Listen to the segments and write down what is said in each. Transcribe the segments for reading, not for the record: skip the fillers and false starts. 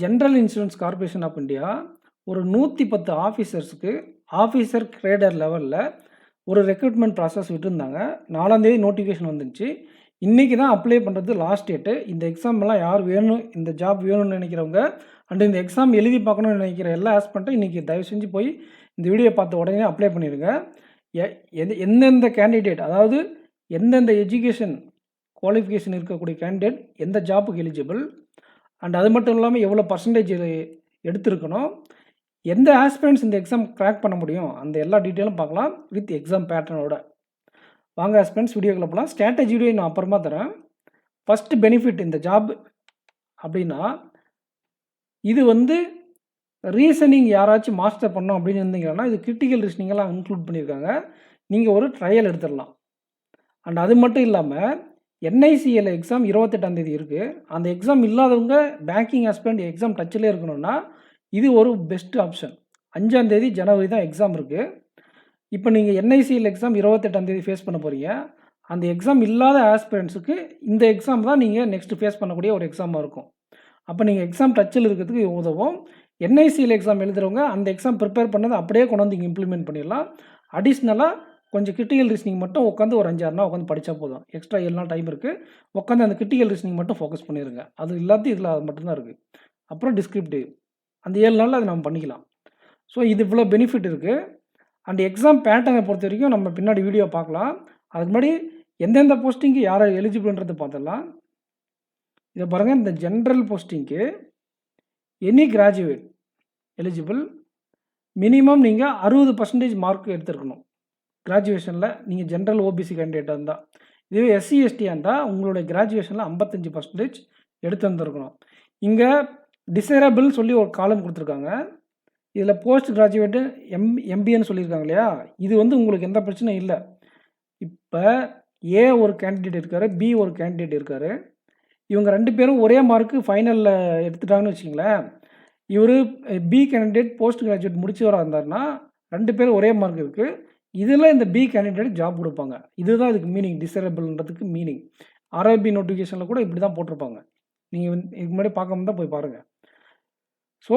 General insurance corporation of India ஒரு 110 ஆஃபீஸர்ஸுக்கு officer greater லெவலில் ஒரு ரெக்ரூட்மெண்ட் ப்ராசஸ் விட்டுருந்தாங்க. 4ஆம் தேதி நோட்டிஃபிகேஷன் வந்துருச்சு. இன்றைக்கி தான் அப்ளை பண்ணுறது லாஸ்ட் டேட்டு. இந்த எக்ஸாம்லாம் யார் வேணும், இந்த ஜாப் வேணும்னு நினைக்கிறவங்க அண்ட் இந்த எக்ஸாம் எழுதி பார்க்கணும்னு நினைக்கிற எல்லா ஆஸ்பெக்ட்டும் இன்றைக்கி தயவு செஞ்சு போய் இந்த வீடியோ பார்த்த உடனே அப்ளை பண்ணிடுங்க. எந்தெந்த கேண்டிடேட், அதாவது எந்தெந்த எஜுகேஷன் குவாலிஃபிகேஷன் இருக்கக்கூடிய கேண்டிடேட் எந்த ஜாப்புக்கு எலிஜிபிள், அண்ட் அது மட்டும் இல்லாமல் எவ்வளோ பர்சன்டேஜ் எடுத்திருக்கணும், எந்த ஆஸ்பிரண்ட்ஸ் இந்த எக்ஸாம் கிராக் பண்ண முடியும், அந்த எல்லா டீட்டெயிலும் பார்க்கலாம் வித் எக்ஸாம் பேட்டர்னோட. வாங்க ஆஸ்பிரண்ட்ஸ் வீடியோக்குள்ள போகலாம். ஸ்ட்ராட்டஜி வீடியோ நான் அப்புறமா தரேன். ஃபஸ்ட்டு பெனிஃபிட் இந்த ஜாப் அப்படின்னா, இது வந்து ரீசனிங் யாராச்சும் மாஸ்டர் பண்ணோம் அப்படின்னு இருந்தீங்கன்னா இது கிரிட்டிக்கல் ரீசனிங்கெல்லாம் இன்க்ளூட் பண்ணியிருக்காங்க. நீங்கள் ஒரு ட்ரையல் எடுத்துடலாம். அண்ட் அது மட்டும் இல்லாமல் என்ஐசிஎல் எக்ஸாம் 28ஆம் தேதி இருக்குது. அந்த எக்ஸாம் இல்லாதவங்க பேங்கிங் ஆஸ்பிரண்ட் எக்ஸாம் டச்சிலே இருக்கணும்னா இது ஒரு பெஸ்ட் ஆப்ஷன். 5ஆம் தேதி ஜனவரி தான் எக்ஸாம் இருக்குது. இப்போ நீங்கள் என்ஐசிஎல் எக்ஸாம் 28ஆம் தேதி ஃபேஸ் பண்ண போகிறீங்க. அந்த எக்ஸாம் இல்லாத ஆஸ்பிரண்ட்ஸுக்கு இந்த எக்ஸாம் தான் நீங்கள் நெக்ஸ்ட் ஃபேஸ் பண்ணக்கூடிய ஒரு எக்ஸாமாக இருக்கும். அப்போ நீங்கள் எக்ஸாம் டச்சில் இருக்கிறதுக்கு உதவும். என்ஐசிஎல் எக்ஸாம் எழுதுகிறவங்க அந்த எக்ஸாம் ப்ரிப்பேர் பண்ணதை அப்படியே கொண்டு வந்து இங்கே இம்ப்ளிமெண்ட் பண்ணிடலாம். அடிஷ்னலாக கொஞ்சம் கிரிட்டிக்கல் ரீசனிங் மட்டும் உட்காந்து ஒரு 5-6 நாள் உட்காந்து படித்தா போதும். எக்ஸ்ட்ரா 7 நாள் டைம் இருக்குது. உட்காந்து அந்த கிரிட்டிக்கல் ரீசனிங் மட்டும் ஃபோக்கஸ் பண்ணிடுங்க. அது எல்லாத்தையும் இதில் அது மட்டும்தான் இருக்குது. அப்புறம் டிஸ்கிரிப்டிவ் அந்த 7 நாளில் அதை நம்ம பண்ணிக்கலாம். ஸோ இது இவ்வளோ பெனிஃபிட் இருக்குது. அண்ட் எக்ஸாம் பேட்டர்னை பொறுத்த வரைக்கும் நம்ம பின்னாடி வீடியோ பார்க்கலாம். அதுக்கு முன்னாடி எந்தெந்த போஸ்டிங்க்கு யாரை எலிஜிபிள்ன்றது பார்த்துடலாம். இதை பாருங்கள், இந்த ஜென்ரல் போஸ்டிங்க்கு எனி கிராஜுவேட் எலிஜிபிள். மினிமம் நீங்கள் 60% மார்க் எடுத்துருக்கணும் கிராஜுவேஷனில். நீங்கள் ஜென்ரல் ஓபிசி கேண்டிடேட்டாக இருந்தால். இதுவே எஸ்சி எஸ்டியாக இருந்தால் உங்களுடைய கிராஜுவேஷனில் 55% எடுத்து வந்துருக்கணும். இங்கே டிசைரபிள் சொல்லி ஒரு காலம் கொடுத்துருக்காங்க. இதில் போஸ்ட் கிராஜுவேட்டு எம்பிஏன்னு சொல்லியிருக்காங்க இல்லையா, இது வந்து உங்களுக்கு எந்த பிரச்சனையும் இல்லை. இப்போ ஏ ஒரு கேண்டிடேட் இருக்கார், பி ஒரு கேண்டிடேட் இருக்கார். இவங்க 2 பேரும் ஒரே மார்க்கு ஃபைனலில் எடுத்துட்டாங்கன்னு வச்சிங்களேன். இவர் பி கேண்டிடேட் போஸ்ட் கிராஜுவேட் முடிச்சவராக இருந்தார்னா 2 பேரும் ஒரே மார்க் இருக்குது. இதில் இந்த பி கேண்டிடேட் ஜாப் கொடுப்பாங்க. இதுதான் இதுக்கு மீனிங், டிசைரபிள்ன்றதுக்கு மீனிங். ஆர்ஆர்பி நோட்டிஃபிகேஷனில் கூட இப்படி தான் போட்டிருப்பாங்க. நீங்கள் இதுக்கு முன்னாடி பார்க்காம தான் போய் பாருங்கள். ஸோ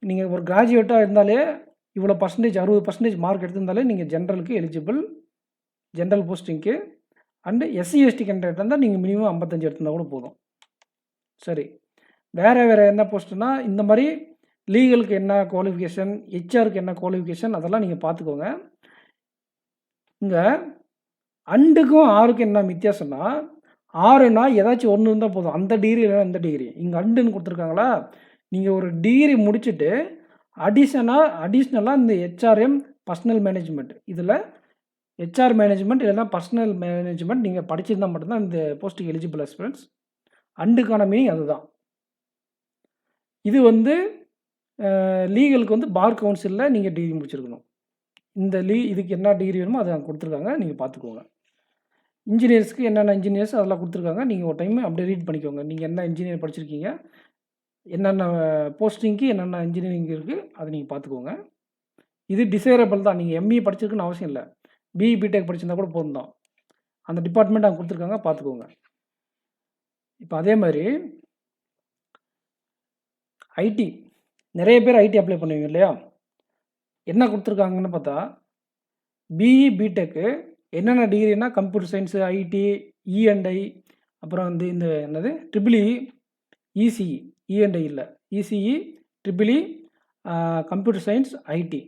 நீங்கள் ஒரு கிராஜுவேட்டாக இருந்தாலே இவ்வளோ பர்சன்டேஜ் 60% மார்க் எடுத்திருந்தாலே நீங்கள் ஜென்ரலுக்கு எலிஜிபிள், ஜென்ரல் போஸ்டிங்க்கு. அண்டு எஸ்சி எஸ்டி கேண்டிடேட் இருந்தால் நீங்கள் மினிமம் 55 எடுத்திருந்தால் கூட போதும். சரி, வேறு என்ன போஸ்ட்டுனா இந்த மாதிரி லீகலுக்கு என்ன குவாலிஃபிகேஷன், ஹெச்ஆருக்கு என்ன குவாலிஃபிகேஷன், அதெல்லாம் நீங்கள் பார்த்துக்கோங்க. இங்கே அண்டுக்கும் ஆருக்கும் என்ன வித்தியாசம்னா, ஆறுனா ஏதாச்சும் ஒன்று இருந்தால் போதும், அந்த டிகிரி இல்லைனா இந்த டிகிரி. இங்கே அண்டுன்னு கொடுத்துருக்காங்களா, நீங்கள் ஒரு டிகிரி முடிச்சுட்டு அடிஷ்னலாக இந்த ஹெச்ஆர்எம் பர்சனல் மேனேஜ்மெண்ட், இதில் ஹெச்ஆர் மேனேஜ்மெண்ட் இல்லைனா பர்சனல் மேனேஜ்மெண்ட் நீங்கள் படிச்சிருந்தால் மட்டும்தான் இந்த போஸ்ட்டுக்கு எலிஜிபிள் ஆஸ்பிரண்ட்ஸ். அண்டுக்கான மீனிங் அதுதான். இது வந்து லீகலுக்கு வந்து பார் கவுன்சிலில் நீங்கள் டிகிரி முடிச்சிருக்கணும். இந்த இதுக்கு என்ன டிகிரி வேணுமோ அதை கொடுத்துருக்காங்க, நீங்கள் பார்த்துக்கோங்க. இன்ஜினியர்ஸ்க்கு என்னென்ன இன்ஜினியர்ஸ் அதெல்லாம் கொடுத்துருக்காங்க. நீங்கள் ஒரு டைம் அப்படியே ரீட் பண்ணிக்கோங்க. நீங்கள் என்ன இன்ஜினியர் படிச்சிருக்கீங்க, என்னென்ன போஸ்டிங்க்கு என்னென்ன இன்ஜினியரிங் இருக்குது, அதை நீங்கள் பார்த்துக்கோங்க. இது டிசைரபிள் தான். நீங்கள் எம்இ படிச்சிருக்குன்னு அவசியம் இல்லை, பிஇ பிடெக் படிச்சிருந்தா கூட போதும் தான். அந்த டிபார்ட்மெண்ட் அவங்க கொடுத்துருக்காங்க, பார்த்துக்கோங்க. இப்போ அதே மாதிரி ஐடி, நிறைய பேர் ஐடி அப்ளை பண்ணுவீங்க இல்லையா, என்ன கொடுத்துருக்காங்கன்னு பார்த்தா பிஇ பிடெக்கு என்னென்ன டிகிரினா கம்ப்யூட்டர் சயின்ஸு, ஐடி, இஎன்ஐ, அப்புறம் வந்து இந்த என்னது ட்ரிபிள்இ, இசிஇ, இஎன்ஐ இல்லை ECE, triple E, computer science, IT.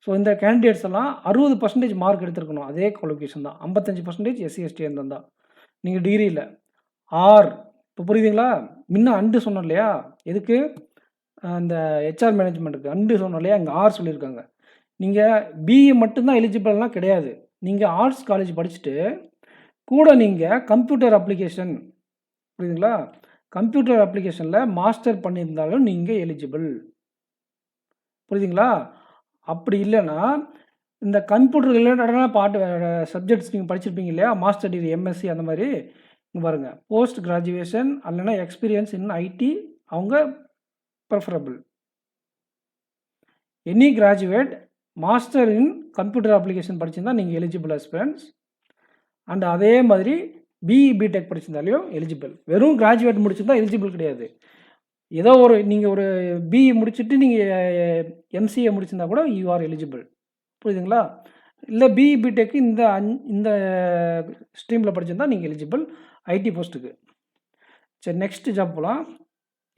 So இந்த கேண்டிடேட்ஸ் எல்லாம் 60% மார்க் எடுத்துருக்கணும். அதே குவாலிஃபிகேஷன் தான். 55% எஸ்சி எஸ்டி இருந்தால் நீங்கள் டிகிரி இல்லை. ஆர், இப்போ புரியுதுங்களா? முன்ன அண்டு சொன்னோம் இல்லையா, எதுக்கு அந்த ஹெச்ஆர் மேனேஜ்மெண்ட்டுக்கு அண்டு சொன்னோம் இல்லையா, இங்கே ஆர் சொல்லியிருக்காங்க. நீங்கள் பிஇ மட்டும்தான் எலிஜிபிள்லாம் கிடையாது. நீங்கள் ஆர்ட்ஸ் காலேஜ் படிச்சுட்டு கூட நீங்கள் கம்ப்யூட்டர் அப்ளிகேஷன், புரியுதுங்களா, கம்ப்யூட்டர் அப்ளிகேஷனில் மாஸ்டர் பண்ணியிருந்தாலும் நீங்கள் எலிஜிபிள். புரியுதுங்களா? அப்படி இல்லைன்னா இந்த கம்ப்யூட்டர் ரிலேட்டடான சப்ஜெக்ட்ஸ் நீங்கள் படிச்சிருப்பீங்க இல்லையா, மாஸ்டர் டிகிரி, எம்எஸ்சி அந்த மாதிரி. இங்கே பாருங்கள், போஸ்ட் கிராஜுவேஷன் அல்லனா எக்ஸ்பீரியன்ஸ் இன் ஐடி அவங்க preferable. Any graduate master in computer application படிச்சிருந்தால் நீங்கள் எலிஜிபிள் ஆஸ்பிரண்ட்ஸ். அண்ட் அதே மாதிரி பிஇ பிடெக் படிச்சிருந்தாலையும் எலிஜிபிள். வெறும் கிராஜுவேட் முடிச்சிருந்தால் எலிஜிபிள் கிடையாது. ஏதோ ஒரு நீங்கள் ஒரு பிஇ முடிச்சுட்டு நீங்கள் எம்சிஏ முடிச்சிருந்தா கூட யூ ஆர் எலிஜிபிள். புரியுதுங்களா? இல்லை பிஇ பிடெக் இந்த ஸ்ட்ரீமில் படிச்சிருந்தா நீங்கள் எலிஜிபிள் ஐடி போஸ்ட்டுக்கு. சரி, நெக்ஸ்ட் ஜாப் போகலாம்.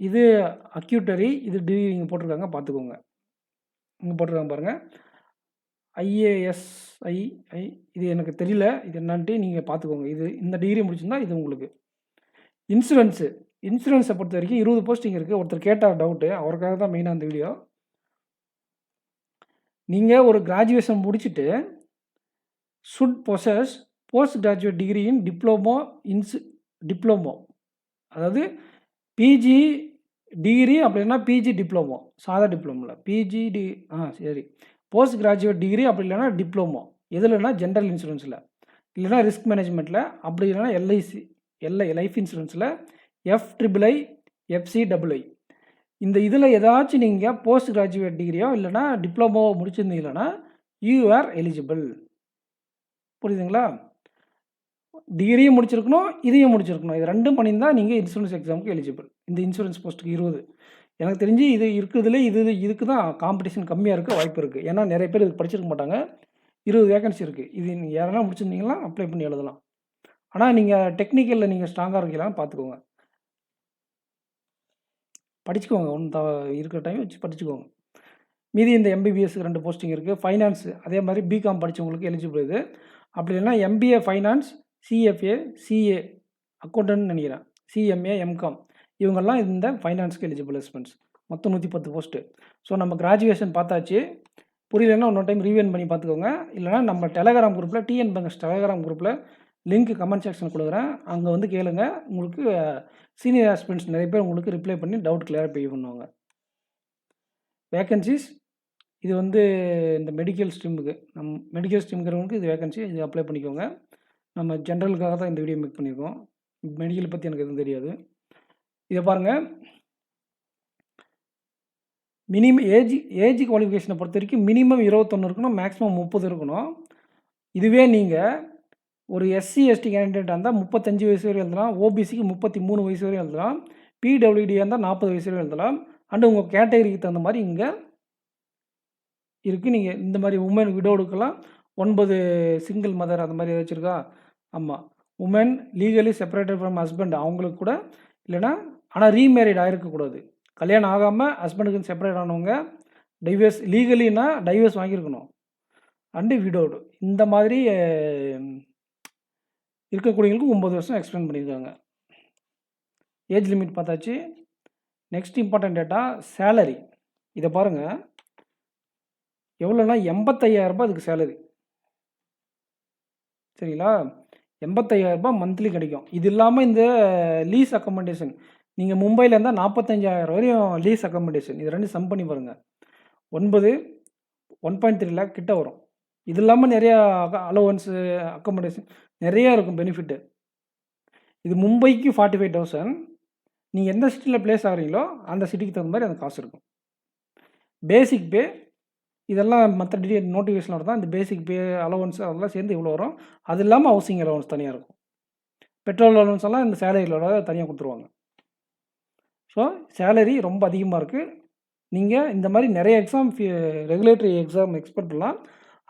இது அக்யூட்டரி, இது டிகிரி இங்கே போட்டிருக்காங்க, பார்த்துக்கோங்க. இங்கே போட்டிருக்காங்க பாருங்கள், ஐஏஎஸ்ஐ. இது எனக்கு தெரியல இது என்னான்ட்டு, நீங்கள் பார்த்துக்கோங்க. இது இந்த டிகிரி முடிச்சிருந்தா இது உங்களுக்கு. இன்சூரன்ஸை பொறுத்த வரைக்கும் 20 போஸ்டிங் இருக்குது. ஒருத்தர் கேட்டார் டவுட்டு, அவருக்காக தான் மெயினாக அந்த வீடியோ. நீங்கள் ஒரு கிராஜுவேஷன் முடிச்சுட்டு should possess post graduate degree in diploma, அதாவது பிஜி டிகிரி அப்படின்னா பிஜி டிப்ளமோ, சாதா டிப்ளமோவில் சரி, போஸ்ட் கிராஜுவேட் டிகிரி அப்படி இல்லைன்னா டிப்ளமோ. எதுலன்னா ஜென்ரல் இன்சூரன்ஸில், இல்லைனா ரிஸ்க் மேனேஜ்மெண்ட்டில், அப்படி இல்லைனா எல்ஐசி லைஃப் இன்சூரன்ஸில், FIII, FCII. இந்த இதில் ஏதாச்சும் நீங்கள் போஸ்ட் கிராஜுவேட் டிகிரியோ இல்லைனா டிப்ளமோ முடிச்சிருந்தீங்கன்னா யூ ஆர் எலிஜிபிள். புரியுதுங்களா? டிகிரியும் முடிச்சிருக்கணும், இதையும் முடிச்சிருக்கணும். இது ரெண்டும் பண்ணியிருந்தால் நீங்கள் இன்சூரன்ஸ் எக்ஸாமுக்கு எலிஜிபிள். இந்த இன்சூரன்ஸ் போஸ்ட்டுக்கு 20. எனக்கு தெரிஞ்சு இது இருக்கிறதுல இதுக்கு தான் காம்படிஷன் கம்மியாக இருக்க வாய்ப்பு இருக்குது. ஏன்னா நிறைய பேர் இது படிச்சிருக்க மாட்டாங்க. 20 வேகன்சி இருக்குது. இது நீங்கள் யாரெல்லாம் முடிச்சிருந்தீங்கன்னா அப்ளை பண்ணி எழுதலாம். ஆனால் நீங்கள் டெக்னிக்கலில் நீங்கள் ஸ்ட்ராங்காக இருக்கீங்களான்னு பார்த்துக்கோங்க. படிச்சுக்கோங்க, இருக்கிற டைம் வச்சு படிச்சுக்கோங்க. மீதி இந்த எம்பிபிஎஸ்க்கு 2 போஸ்டிங் இருக்குது. ஃபைனான்ஸ் அதே மாதிரி பிகாம் படித்தவங்களுக்கு எலிஜிபிள் இது. அப்படி இல்லைன்னா எம்பிஏ ஃபைனான்ஸ், சிஎஃப்ஏ, சிஏ அக்கௌண்டன்ட்னு நினைக்கிறேன், சிஎம்ஏ, எம்காம், இவங்கெல்லாம் இந்த ஃபைனான்ஸ்க்கு எலிஜிபிள் எஸ்பென்ஸ். மொத்தம் 110 போஸ்ட்டு. ஸோ நம்ம கிராஜுவேஷன் பார்த்தாச்சு. புரியலன்னா இன்னொரு டைம் ரிவியூன் பண்ணி பார்த்துக்கோங்க. இல்லைனா நம்ம டெலகிராம் குரூப்பில், டிஎன் பேங்கர்ஸ் டெலகிராம் குரூப்பில் லிங்க் கமெண்ட் செக்ஷன் கொடுக்குறேன், அங்கே வந்து கேளுங்க. உங்களுக்கு சீனியர் ஆஸ்பிரண்ட்ஸ் நிறைய பேர் உங்களுக்கு ரிப்ளை பண்ணி டவுட் கிளியரிஃபை பண்ணுவாங்க. வேக்கன்சிஸ் இது வந்து இந்த மெடிக்கல் ஸ்ட்ரீமுக்கு, மெடிக்கல் ஸ்ட்ரீம்ங்கிறவங்களுக்கு இது வேகன்சி, இது அப்ளை பண்ணிக்கோங்க. நம்ம ஜென்ரலுக்காக தான் இந்த வீடியோ மேக் பண்ணியிருக்கோம். மெடிக்கல் பற்றி எனக்கு எதுவும் தெரியாது. இதை பாருங்கள், மினிமம் ஏஜ் குவாலிஃபிகேஷனை பொறுத்த வரைக்கும் மினிமம் 21 இருக்கணும், மேக்ஸிமம் 30 இருக்கணும். இதுவே நீங்கள் ஒரு SC ST கேண்டிடேட்டாக இருந்தால் 35 வயசு வரையும் எழுதலாம், ஓபிசிக்கு 33 வயசு வரையும் எழுதலாம், பிடபிள்யூடியாக இருந்தால் 40 வயசு வரையும் எழுதலாம். அண்டு உங்கள் கேட்டகரிக்கு தகுந்த மாதிரி இங்கே இருக்குது. நீங்கள் இந்த மாதிரி உமன் விடோடுக்கெல்லாம் 9 சிங்கிள் மதர் அந்த மாதிரி ஏதாச்சும் இருக்கா? ஆமாம், woman legally separated from husband அவங்களுக்கு கூட, இல்லைனா ஆனால் ரீமேரிட் ஆகிருக்கக்கூடாது. கல்யாணம் ஆகாமல் ஹஸ்பண்டுக்கு செப்பரேட் ஆனவங்க, டைவர்ஸ் லீகலினா டைவர்ஸ் வாங்கியிருக்கணும். அண்டு விடோடு இந்த மாதிரி இருக்கக்கூடியவங்களுக்கு 9 வருஷம் எக்ஸ்டெண்ட் பண்ணியிருக்காங்க. ஏஜ் லிமிட் பார்த்தாச்சு. Next important data salary. இதை பாருங்கள், எவ்வளோனா 85,000 அதுக்கு சேலரி. சரிங்களா? 85,000 மந்த்லி கிடைக்கும். இது இல்லாமல் இந்த லீஸ் அக்கமடேஷன், நீங்கள் மும்பையில் இருந்தால் 45,000 வரையும் லீஸ் அக்கமடேஷன். இது ரெண்டு சம் பண்ணி பாருங்கள், 1.3 lakh கிட்ட வரும். இது இல்லாமல் நிறையா அலோவன்ஸு, அக்கமடேஷன் நிறையா இருக்கும் பெனிஃபிட்டு. இது மும்பைக்கு 45,000. நீங்கள் எந்த சிட்டியில் பிளேஸ் ஆகிறீங்களோ அந்த சிட்டிக்கு தகுந்த மாதிரி அந்த காசு இருக்கும். பேசிக் பே இதெல்லாம் மற்ற நோட்டிஃபிகேஷனோட தான். இந்த பேசிக் பே, அலோவன்ஸ் அதெல்லாம் சேர்ந்து இவ்வளோ வரும். அது இல்லாமல் ஹவுசிங் அலோவன்ஸ் தனியாக இருக்கும். பெட்ரோல் அலோவன்ஸ் எல்லாம் இந்த சேலரியோட தனியாக கொடுத்துருவாங்க. ஸோ சேலரி ரொம்ப அதிகமாக இருக்குது. நீங்கள் இந்த மாதிரி நிறைய எக்ஸாம், ரெகுலேட்டரி எக்ஸாம் எக்ஸ்பெக்ட் பண்ணலாம்.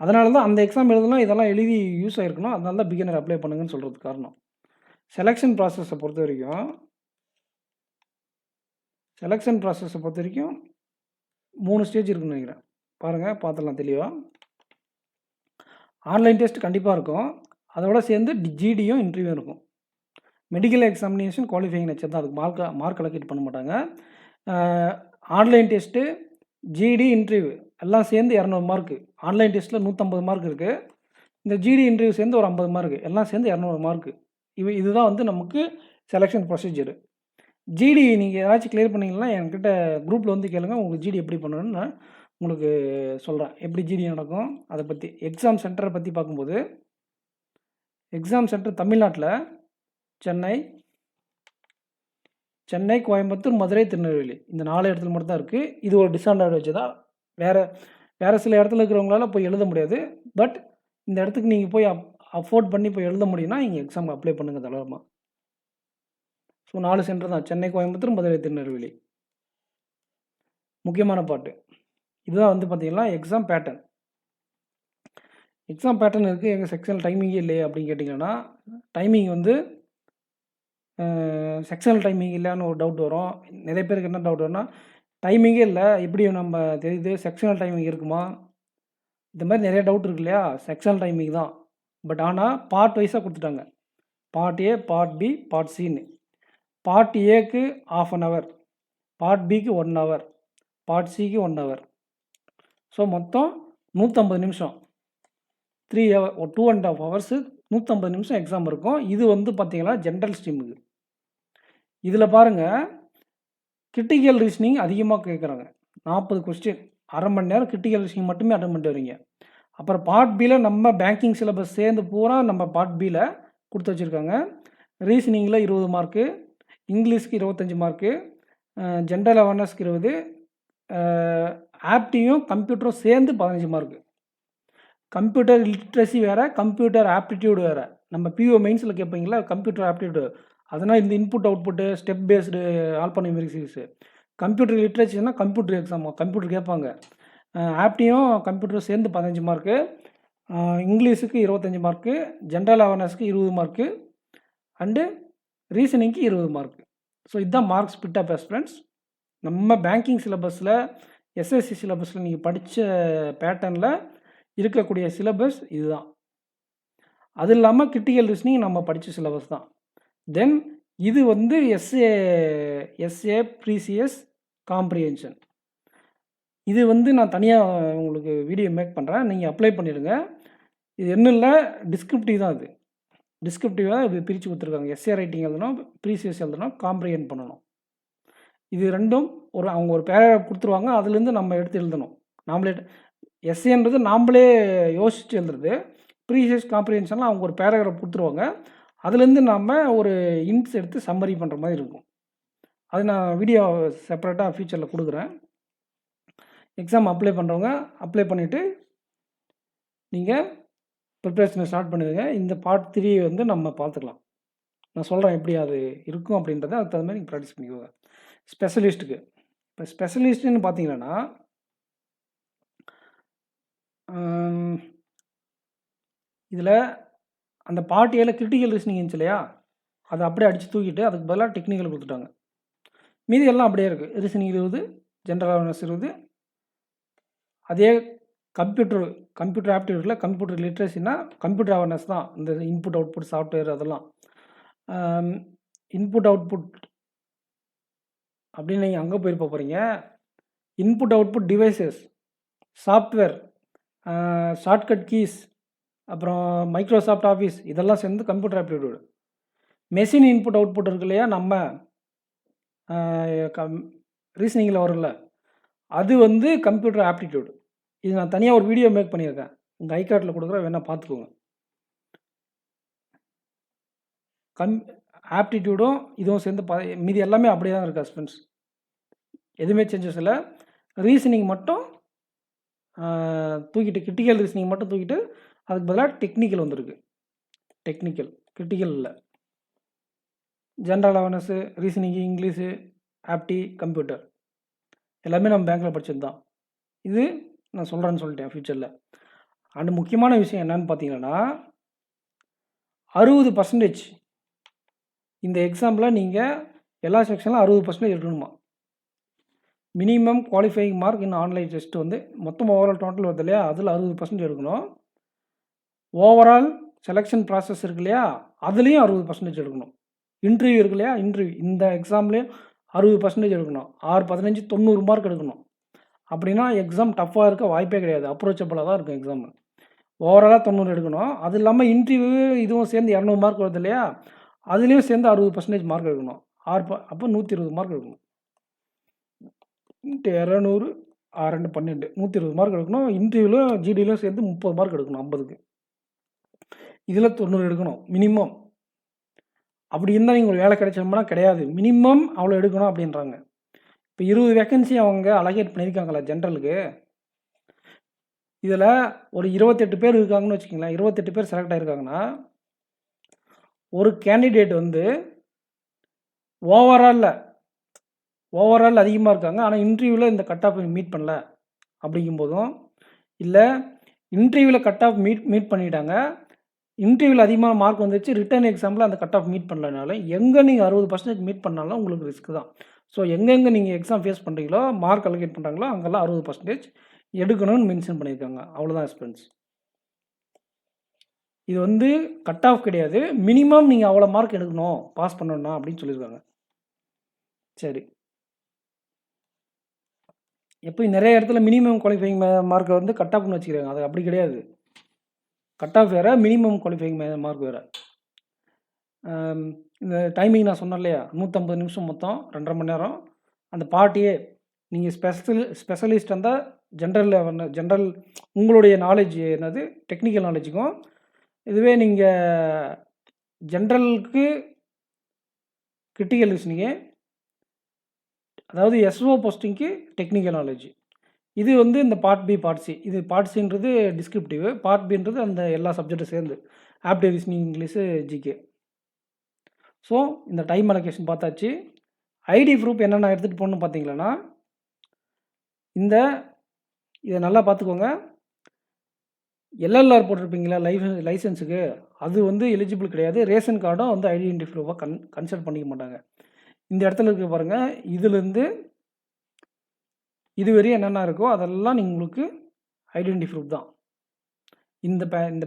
அதனால தான் அந்த எக்ஸாம் எழுதலாம், இதெல்லாம் எழுதி யூஸ் ஆகிருக்கணும். அதனால தான் பிகினர் அப்ளை பண்ணுங்கன்னு சொல்கிறதுக்கு காரணம். செலெக்ஷன் ப்ராசஸை பொறுத்த வரைக்கும் 3 ஸ்டேஜ் இருக்குன்னு நினைக்கிறேன். பாருங்கள், பார்த்துடலாம் தெளிவாக. ஆன்லைன் டெஸ்ட் கண்டிப்பாக இருக்கும், அதோட சேர்ந்து ஜிடியும் இன்டர்வியூ இருக்கும். மெடிக்கல் எக்ஸாமினேஷன் குவாலிஃபைங் நேச்சர் தான், அதுக்கு மார்க் அலோகேட் பண்ண மாட்டாங்க. ஆன்லைன் டெஸ்ட்டு, ஜிடி, இன்டர்வியூ எல்லாம் சேர்ந்து 200 மார்க்கு. ஆன்லைன் டெஸ்ட்டில் 150 மார்க் இருக்குது. இந்த ஜிடி இன்டர்வியூ சேர்ந்து ஒரு 50 மார்க்கு, எல்லாம் சேர்ந்து 200 மார்க்கு. இதுதான் வந்து நமக்கு செலெக்ஷன் ப்ரொசீஜரு. ஜிடி நீங்கள் ஏதாச்சும் கிளியர் பண்ணிங்கன்னா என்கிட்ட குரூப்பில் வந்து கேளுங்க, உங்களுக்கு ஜிடி எப்படி பண்ணணும்னு நான் உங்களுக்கு சொல்கிறேன். எப்படி ஜிடி நடக்கும் அதை பற்றி. எக்ஸாம் சென்டரை பற்றி பார்க்கும்போது, எக்ஸாம் சென்டர் தமிழ்நாட்டில் சென்னை, கோயம்புத்தூர், மதுரை, திருநெல்வேலி இந்த 4 இடத்துல மட்டும் தான் இருக்குது. இது ஒரு டிஸ்அட்வான்டேஜ் தான். வேறு சில இடத்துல இருக்கிறவங்களால போய் எழுத முடியாது. பட் இந்த இடத்துக்கு நீங்கள் போய் அஃபோர்ட் பண்ணி போய் எழுத முடியும்னா இங்கே எக்ஸாம் அப்ளை பண்ணுங்கள் தாராளமாக. ஸோ 4 சென்டர் தான், சென்னை, கோயம்புத்தூர், மதுரை, திருநெல்வேலி. முக்கியமான பார்ட்டு. இதுதான் வந்து பார்த்தீங்கன்னா எக்ஸாம் பேட்டர்ன். எக்ஸாம் பேட்டர்ன் இருக்குது, எங்கள் செக்ஷனல் டைமிங்கே இல்லையே அப்படின்னு கேட்டிங்கன்னா, டைமிங் வந்து செக்ஷனல் டைமிங் இல்லைன்னு ஒரு டவுட் வரும். நிறைய பேருக்கு என்ன டவுட் வரும்னா, டைமிங்கே இல்லை எப்படி நம்ம தெரியுது, செக்ஷனல் டைமிங் இருக்குமா? இந்த மாதிரி நிறைய டவுட் இருக்கு இல்லையா? செக்ஷனல் டைமிங் தான். பட் ஆனால் பார்ட் வைஸாக கொடுத்துட்டாங்க. Part A, part B, part சின்னு. பார்ட் ஏக்கு 1/2 அன் ஹவர், பார்ட் பிக்கு 1 ஹவர், பார்ட் சிக்கு 1 ஹவர். ஸோ மொத்தம் 150 நிமிஷம். 3 ஹவர் 2.5 ஹவர்ஸு 150 நிமிஷம் எக்ஸாம் இருக்கும். இது வந்து பார்த்தீங்கன்னா ஜென்ரல் ஸ்ட்ரீமுக்கு. இதில் பாருங்கள், கிரிட்டிக்கல் ரீசனிங் அதிகமாக கேட்குறாங்க. 40 கொஸ்டின், அரை மணி நேரம் கிரிட்டிக்கல் ரீசனிங் மட்டுமே அட்டன் பண்ணிட்டு வரீங்க. அப்புறம் பார்ட் பியில் நம்ம பேங்கிங் சிலபஸ் சேர்ந்து பூரா நம்ம பார்ட் பியில் கொடுத்து வச்சுருக்காங்க. ரீசனிங்கில் 20 மார்க்கு, இங்கிலீஷ்க்கு 25 மார்க்கு, ஜென்ரல் அவேர்னஸ்க்கு 20, ஆப்டியும் கம்ப்யூட்டரும் சேர்ந்து 15 மார்க்கு. கம்ப்யூட்டர் லிட்ரஸி வேறு, கம்ப்யூட்டர் ஆப்டிடியூடு வேறு. நம்ம பிஓ மெயின்ஸில் கேட்பீங்களா கம்ப்யூட்டர் ஆப்டிடியூடு, அதனால் இந்த input output step based alphanumeric series. Computer லிட்ரேச்சர்னா கம்ப்யூட்டர் எக்ஸாம், கம்ப்யூட்டர் கேட்பாங்க. ஆப்டியும் கம்ப்யூட்டரும் சேர்ந்து 15 மார்க்கு, இங்கிலீஷுக்கு 25 மார்க்கு, ஜென்ரல் அவேர்னஸ்க்கு 20 மார்க்கு, அண்டு ரீசனிங்க்கு 20 மார்க்கு. ஸோ இதுதான் மார்க்ஸ் ஸ்பிட் ஆஃப் ஃப்ரெண்ட்ஸ். நம்ம பேங்கிங் சிலபஸில், எஸ்எஸ்சி சிலபஸில் நீங்கள் படித்த பேட்டர்னில் இருக்கக்கூடிய சிலபஸ் இதுதான். அது இல்லாமல் கிரிட்டிக்கல் ரீசனிங் நம்ம படித்த சிலபஸ் தான். தென் இது வந்து எஸ்ஏ ப்ரீசியஸ் காம்ப்ரிஹென்ஷன். இது வந்து நான் தனியாக உங்களுக்கு வீடியோ மேக் பண்ணுறேன், நீங்கள் அப்ளை பண்ணிவிடுங்க. இது என்ன இல்லை, டிஸ்கிரிப்டிவ் தான். இது டிஸ்கிரிப்டிவாக இது பிரித்து கொடுத்துருக்காங்க. எஸ்ஏ ரைட்டிங் எழுதணும், ப்ரீசியஸ் எழுதணும், காம்ப்ரிஹெண்ட் பண்ணணும். இது ரெண்டும் அவங்க ஒரு பேராகிராஃப் கொடுத்துருவாங்க, அதுலேருந்து நம்ம எடுத்து எழுதணும். நாமளே எஸ்ஏன்றது நாம்ளே யோசித்து எழுதுறது. ப்ரீசியஸ் காம்ப்ரிஹென்ஷன்லாம் அவங்க ஒரு பேராகிராஃப் கொடுத்துருவாங்க, அதுலேருந்து நாம் ஒரு இன்ட்ஸ் எடுத்து சம்மரி பண்ணுற மாதிரி இருக்கும். அது நான் வீடியோ செப்பரேட்டாக ஃபியூச்சரில் கொடுக்குறேன். எக்ஸாம் அப்ளை பண்ணுறவங்க அப்ளை பண்ணிவிட்டு நீங்கள் ப்ரிப்ரேஷனை ஸ்டார்ட் பண்ணிடுங்க. இந்த பார்ட் 3 வந்து நம்ம பார்த்துக்கலாம். நான் சொல்கிறேன் எப்படி அது இருக்கும் அப்படின்றத, அதுக்கு தகுந்த மாதிரி நீங்கள் ப்ராக்டிஸ் பண்ணிக்கோங்க. ஸ்பெஷலிஸ்ட்டுக்கு இப்போ ஸ்பெஷலிஸ்ட்டுன்னு பார்த்தீங்கன்னா, இதில் அந்த பார்ட் ஏல கிரிட்டிக்கல் ரீசனிங் இருந்துச்சு இல்லையா, அதை அப்படியே அடித்து தூக்கிட்டு அதுக்கு பதிலாக டெக்னிக்கல் கொடுத்துட்டாங்க. மீதி எல்லாம் அப்படியே இருக்குது. ரீசனிங் 20, ஜென்ரல் அவேர்னஸ் 20, அதே கம்ப்யூட்டர் ஆப்டிடியூடில் கம்ப்யூட்டர் லிட்ரஸினா கம்ப்யூட்டர் அவேர்னஸ் தான். இந்த இன்புட் அவுட்புட் சாஃப்ட்வேர் அதெல்லாம் இன்புட் அவுட்புட் அப்படின்னு நீங்கள் அங்கே போயிருப்ப போகிறீங்க. Input output devices, software, shortcut keys, அப்புறம் மைக்ரோசாஃப்ட் ஆஃபீஸ், இதெல்லாம் சேர்ந்து computer aptitude. Machine input output இருக்கு இல்லையா, நம்ம ரீசனிங்கில் வரும்ல, அது வந்து கம்ப்யூட்டர் ஆப்டிடியூடு. இது நான் தனியாக ஒரு வீடியோ மேக் பண்ணியிருக்கேன், உங்கள் ஐகார்டில் கொடுக்குற, வேணால் பார்த்துக்கோங்க. ஆப்டிடியூடும் இதுவும் சேர்ந்து மீதி எல்லாமே அப்படியே தான் இருக்குது ஃப்ரெண்ட்ஸ், எதுவுமே சேஞ்சஸ் இல்லை. ரீசனிங் மட்டும் தூக்கிட்டு, கிரிட்டிக்கல் ரீசனிங் மட்டும் தூக்கிட்டு அதுக்கு பதிலாக டெக்னிக்கல் வந்திருக்கு. கிரிட்டிக்கல் இல்லை. ஜென்ரல் அவேர்னஸ்ஸு, ரீசனிங்கு, இங்கிலீஷு, ஆப்டி, கம்ப்யூட்டர் எல்லாமே நம்ம பேங்க்கில் படித்தது தான். இது நான் சொல்கிறேன்னு சொல்லிட்டேன் ஃப்யூச்சரில். அண்ட் முக்கியமான விஷயம் என்னன்னு பார்த்தீங்கன்னா, 60% இந்த எக்ஸாமில் நீங்கள் எல்லா செக்ஷனில் 60% எடுக்கணுமா. Minimum qualifying mark in online test வந்து மொத்தம் ஓவரால் டோட்டல் வருது இல்லையா, அதில் 60% எடுக்கணும். ஓவரால் செலெக்ஷன் ப்ராசஸ் இருக்கு இல்லையா, அதுலேயும் 60% எடுக்கணும். இன்டர்வியூ இருக்கு இல்லையா, இன்டர்வியூ இந்த எக்ஸாம்லேயும் 60% எடுக்கணும். 6, 15, 90 மார்க் எடுக்கணும். அப்படின்னா எக்ஸாம் டஃப்பாக இருக்க வாய்ப்பே கிடையாது, அப்ரோச்சபிளாக தான் இருக்கும் எக்ஸாம். ஓவராலாக 90 எடுக்கணும். அது இல்லாமல் இன்டர்வியூ இதுவும் சேர்ந்து 200 மார்க் வருது இல்லையா, அதுலேயும் சேர்ந்து 60% மார்க் எடுக்கணும். அப்போ 120 மார்க் எடுக்கணும். 200 2 12 120 மார்க் எடுக்கணும். இன்டர்வியூவில் ஜிடியிலும் சேர்ந்து 30 மார்க் எடுக்கணும் 50க்கு. இதில் 90 எடுக்கணும் மினிமம். அப்படி இருந்தால் நீங்கள் ஒரு வேலை கிடைச்சோம்னா கிடையாது, மினிமம் அவ்வளோ எடுக்கணும் அப்படின்றாங்க. இப்போ 20 வேக்கன்சி அவங்க அலகேட் பண்ணியிருக்காங்களா ஜென்ரலுக்கு. இதில் ஒரு 28 பேர் இருக்காங்கன்னு வச்சுக்கிங்களேன். 28 பேர் செலக்ட் ஆகிருக்காங்கன்னா, ஒரு கேண்டிடேட் வந்து ஓவராலில் ஓவரால் அதிகமாக இருக்காங்க. ஆனால் இன்டர்வியூவில் இந்த கட் ஆஃப் மீட் பண்ணல அப்படிங்கும்போதும், இல்லை இன்டர்வியூவில் கட் ஆஃப் மீட் பண்ணிட்டாங்க. இன்டர்வியூவில் அதிகமான மார்க் வந்துச்சு. ரிட்டன் எக்ஸாமில் அந்த கட் ஆஃப் மீட் பண்ணலனாலும், எங்கே நீங்கள் 60% மீட் பண்ணாலும் உங்களுக்கு ரிஸ்க் தான். ஸோ எங்கெங்கே நீங்கள் எக்ஸாம் ஃபேஸ் பண்ணுறீங்களோ, மார்க் அலோகேட் பண்ணுறாங்களோ, அங்கெல்லாம் 60% எடுக்கணும்னு மென்ஷன் பண்ணியிருக்காங்க. அவ்வளோதான் ஃப்ரெண்ட்ஸ். இது வந்து கட் ஆஃப் கிடையாது. மினிமம் நீங்கள் அவ்வளோ மார்க் எடுக்கணும் பாஸ் பண்ணணும்னா அப்படின்னு சொல்லியிருக்காங்க. சரி. எப்பயும் நிறைய இடத்துல மினிமம் குவாலிஃபையிங் மார்க்கை வந்து கட் ஆஃப்னு வச்சுக்கிறாங்க. அது அப்படி கிடையாது. கட் ஆஃப் வேறு, மினிமம் குவாலிஃபையிங் மார்க் வேறு. இந்த டைமிங் நான் சொன்னேன் இல்லையா, 150 நிமிஷம் மொத்தம் 2.5 மணி நேரம். அந்த பார்ட்டியே நீங்கள் ஸ்பெஷலிஸ்ட் இருந்தால் ஜென்ரல் உங்களுடைய நாலேஜ் என்னது டெக்னிக்கல் நாலேஜுக்கும், இதுவே நீங்கள் ஜென்ரலுக்கு கிரிட்டிக்கல் லிஸ்னிங்கு, அதாவது எஸ்ஓ போஸ்டிங்க்கு டெக்னிக்கல் நாலேஜ். இது வந்து இந்த பார்ட் பி, பார்ட் சி. இது பார்ட் சின்றது டிஸ்கிரிப்டிவ், பார்ட் பின்றது அந்த எல்லா சப்ஜெக்டும் சேர்ந்து ஆப்டிவ் லிஸ்னிங், இங்கிலீஷு, ஜிகே. ஸோ இந்த டைம் அலோகேஷன் பார்த்தாச்சு. ஐடி ப்ரூஃப் என்னென்ன எடுத்துகிட்டு போகணுன்னு பார்த்தீங்களன்னா, இதை நல்லா பார்த்துக்கோங்க. எல்எல்ஆர் போட்டிருப்பீங்களா லைசன்ஸுக்கு, அது வந்து எலிஜிபிள் கிடையாது. ரேஷன் கார்டும் வந்து ஐடென்டி ப்ரூஃபாக கன்சிடர் பண்ணிக்க மாட்டாங்க. இந்த இடத்துல இருக்க பாருங்கள், இதுலேருந்து இதுவரையும் என்னென்ன இருக்கோ அதெல்லாம் உங்களுக்கு ஐடென்டி ப்ரூஃப் தான். இந்த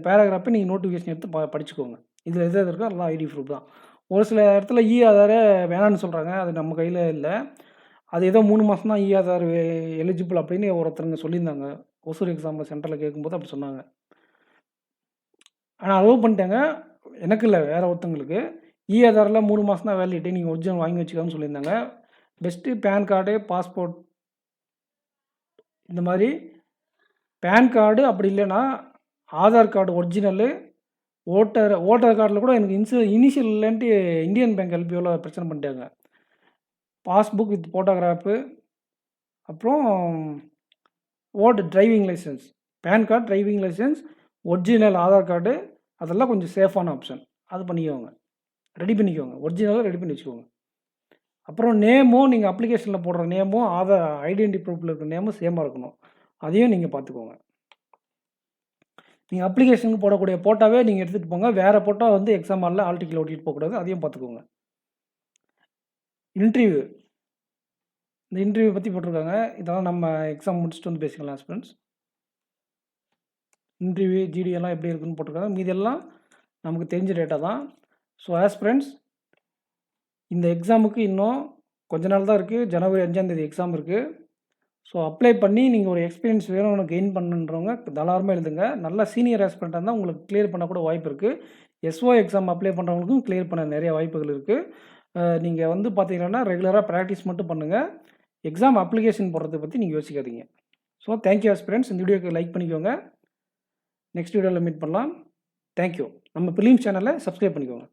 பேராகிராஃபை நீங்கள் நோட்டிஃபிகேஷன் எடுத்து படிச்சுக்கோங்க. இதில் எது இருக்கோ அதெல்லாம் ஐடி ப்ரூஃப் தான். ஒரு சில இடத்துல ஆதாரே வேணான்னு சொல்கிறாங்க. அது நம்ம கையில் இல்லை. அது ஏதோ 3 மாதம் தான் ஆதார் எலிஜிபிள் அப்படின்னு ஒருத்தருங்க சொல்லியிருந்தாங்க. ஒசூர் எக்ஸாமில் சென்டரில் கேட்கும்போது அப்படி சொன்னாங்க. ஆனால் அலோவ் பண்ணிட்டாங்க. எனக்கு இல்லை, வேறு ஒருத்தவங்களுக்கு. ஆதாரில் 3 மாதம் தான் வேலிடிட்டி, நீங்கள் ஒரிஜினல் வாங்கி வச்சுக்கோன்னு சொல்லியிருந்தாங்க. பெஸ்ட்டு பேன் கார்டு, பாஸ்போர்ட், இந்த மாதிரி பேன் கார்டு அப்படி இல்லைன்னா ஆதார் கார்டு ஒரிஜினலு, ஓட்டர் கார்டில் கூட எனக்கு இனிஷியல் இல்லைன்ட்டு இந்தியன் பேங்க் எல்பிஓவில் பிரச்சனை பண்ணிட்டாங்க. பாஸ்புக் வித் ஃபோட்டோகிராஃபு, அப்புறம் driving licence, PAN card, driving licence, original Aadhaar card, அதெல்லாம் கொஞ்சம் சேஃபான ஆப்ஷன். அது பண்ணிக்கோங்க, ரெடி பண்ணிக்கோங்க. ஒரிஜினலாக ரெடி பண்ணி வச்சுக்கோங்க. அப்புறம் நேமும் நீங்கள் அப்ளிகேஷனில் போடுற நேமும் ஆதார் ஐடென்டி ப்ரூஃபில் இருக்கிற நேமும் சேமாக இருக்கணும். அதையும் நீங்கள் பார்த்துக்கோங்க. நீங்கள் அப்ளிகேஷனுக்கு போடக்கூடிய போட்டாவே நீங்கள் எடுத்துகிட்டு போங்க. வேறு போட்டோ வந்து எக்ஸாம் ஹாலில் ஆல் டிக்கெட் ஓட்டிகிட்டு போகக்கூடாது. அதையும் பார்த்துக்கோங்க. இன்டர்வியூ, இந்த இன்டர்வியூ பற்றி போட்டிருக்காங்க. இதெல்லாம் நம்ம எக்ஸாம் முடிச்சுட்டு வந்து பேசிக்கலாம் ஃப்ரெண்ட்ஸ். இன்டர்வியூ, ஜிடி எல்லாம் எப்படி இருக்குன்னு போட்டிருக்காங்க. மீதெல்லாம் நமக்கு தெரிஞ்ச டேட்டா தான். ஸோ ஃப்ரெண்ட்ஸ், இந்த எக்ஸாமுக்கு இன்னும் கொஞ்ச நாள் தான் இருக்குது. ஜனவரி 5ஆம் தேதி எக்ஸாம் இருக்குது. ஸோ அப்ளை பண்ணி நீங்கள் ஒரு எக்ஸ்பீரியன்ஸ் வேணும் கெயின் பண்ணுன்றவங்க தாராளமாக எழுதுங்க. நல்லா சீனியர் ஆஸ்பிரண்ட்டாக இருந்தால் உங்களுக்கு கிளியர் பண்ண கூட வாய்ப்பு இருக்குது. எஸ்ஓ எக்ஸாம் அப்ளை பண்ணுறவங்களுக்கும் கிளியர் பண்ண நிறைய வாய்ப்புகள் இருக்குது. நீங்கள் வந்து பார்த்தீங்கன்னா ரெகுலராக ப்ராக்டிஸ் மட்டும் பண்ணுங்கள். எக்ஸாம் அப்ளிகேஷன் போடுறதை பற்றி நீங்கள் யோசிக்காதீங்க. So thank you aspirants. இந்த வீடியோக்கு லைக் பண்ணிக்கோங்க. நெக்ஸ்ட் வீடியோவில் மீட் பண்ணலாம். தேங்க்யூ. நம்ம ப்ரிலிம்ஸ் சேனலை சப்ஸ்கிரைப் பண்ணிக்கோங்க.